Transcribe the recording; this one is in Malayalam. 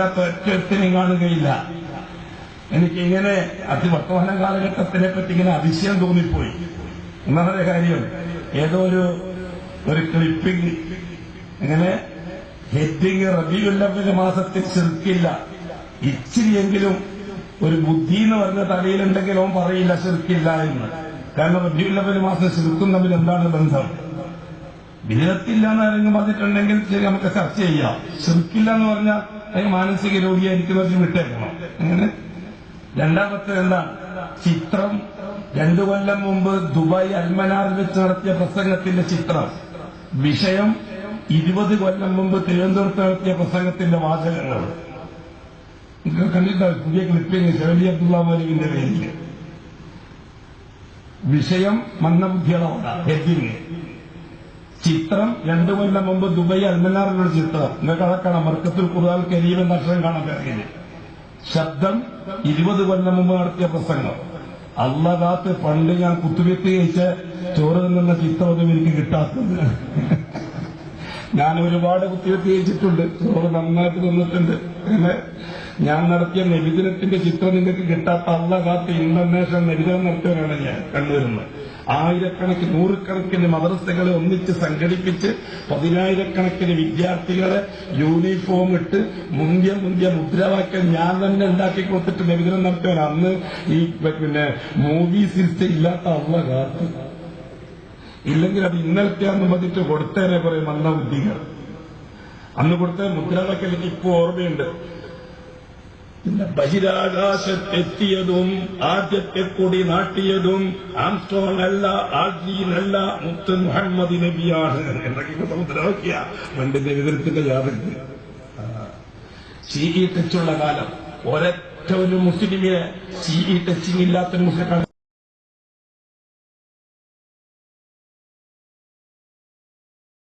ഒറ്റത്തിനും കാണുകയില്ല. എനിക്കിങ്ങനെ അതിവർത്തമാന കാലഘട്ടത്തിനെ പറ്റി ഇങ്ങനെ അതിശയം തോന്നിപ്പോയി. ഒന്നാമത്തെ കാര്യം, ഏതോ ഒരു ക്ലിപ്പിംഗ് ഇങ്ങനെ ഹെഡിങ് റബീഉൽ അവ്വൽ മാസത്തിൽ ശിർക്കില്ല, ഇച്ചിരിയെങ്കിലും ഒരു ബുദ്ധി എന്ന് പറഞ്ഞ തലയിലുണ്ടെങ്കിൽ അവൻ പറയില്ല ശിർക്കില്ല എന്ന്. കാരണം റബീഉൽ അവ്വൽ മാസം ശിർക്കും തമ്മിൽ എന്താണ് ബന്ധം? വിധത്തില്ല എന്ന് ആരെങ്കിലും പറഞ്ഞിട്ടുണ്ടെങ്കിൽ ശരി, നമുക്ക് ചർച്ച ചെയ്യാം. ശിർക്കില്ല എന്ന് പറഞ്ഞാൽ അത് മാനസിക രോഗിയായിരിക്കും, വിട്ടേക്കണം. അങ്ങനെ രണ്ടാമത്തെ എന്താണ്? ചിത്രം 2 കൊല്ലം മുമ്പ് ദുബായ് അൽമനാറിൽ വെച്ച് നടത്തിയ പ്രസംഗത്തിന്റെ ചിത്രം, വിഷയം 20 കൊല്ലം മുമ്പ് തിരുവനന്തപുരത്ത് നടത്തിയ പ്രസംഗത്തിന്റെ വാചകങ്ങൾ കണ്ടിട്ടാണ്. പുതിയ ക്ലിപ്പിംഗ് ഷെവലി അബ്ദുള്ള മലിക്കിന്റെ പേരിൽ വിഷയം മന്ദബുദ്ധികളോടാ ഹെഡിങ്. ചിത്രം 2 കൊല്ലം മുമ്പ് ദുബായ് അൽമനാറിലുള്ള ചിത്രം. നിങ്ങൾക്ക് അതൊക്കെ മർക്കത്തുൽ ഖുർആൻ കരീം എന്ന അക്ഷരം കാണാൻ കഴിയില്ല. ശബ്ദം 20 കൊല്ലം മുമ്പ് നടത്തിയ പ്രസംഗം. അള്ളാഹ് പണ്ട് ഞാൻ കുത്തുവെത്ത് കഴിച്ച ചോറ് നിന്ന ചിത്രമൊന്നും എനിക്ക് കിട്ടാത്തത്. ഞാൻ ഒരുപാട് കുത്തിവെത്ത് കഴിച്ചിട്ടുണ്ട്, ചോറ് നന്നായിട്ട് തന്നിട്ടുണ്ട്. അങ്ങനെ ഞാൻ നടത്തിയ നബിദിനത്തിന്റെ ചിത്രം നിങ്ങൾക്ക് കിട്ടാത്ത അള്ളാഹ് ഇന്റർനാഷണൽ നബിദിനം നടത്തിയവരാണ് ഞാൻ കണ്ടുവരുന്നത്. ആയിരക്കണക്കിന് നൂറുകണക്കിന് മദ്രസകളെ ഒന്നിച്ച് സംഘടിപ്പിച്ച് 10,000കണക്കിന് വിദ്യാർത്ഥികളെ യൂണിഫോം ഇട്ട് മുന്തിയ മുദ്രാവാക്യം ഞാൻ തന്നെ ഉണ്ടാക്കി കൊടുത്തിട്ട് നബിദിനം നടത്തിയവൻ. അന്ന് ഈ മൂവി സിസ്റ്റം ഇല്ലാത്ത അള്ളാഹ് ഇല്ലെങ്കിൽ അത് ഇന്നലത്തെയാന്ന് പറഞ്ഞിട്ട് കൊടുത്തേനെ കുറെ മന്ദബുദ്ധികൾ. അന്ന് കൊടുത്ത മുദ്രാവാക്യം എനിക്ക് ഇപ്പോ ഓർമ്മയുണ്ട്. ബഹിരാകാശത്തെത്തിയതും ആദ്യത്തെ കൊടി നാട്ടിയതും ആംസ്ട്രോങ് അല്ല, ആൽഡ്രീനല്ല, മുത്ത് മുഹമ്മദ് നബിയാണ് എന്നൊക്കെ മുദ്രാവാക്യ പണ്ടിന്റെ വിതരത്തിന്റെ യാതൊരു CE ടച്ചുള്ള കാലം. ഒരൊറ്റ ഒരു മുസ്ലിമിനെ CE ടച്ചിങ് ഇല്ലാത്തൊരു മുസ്ലിം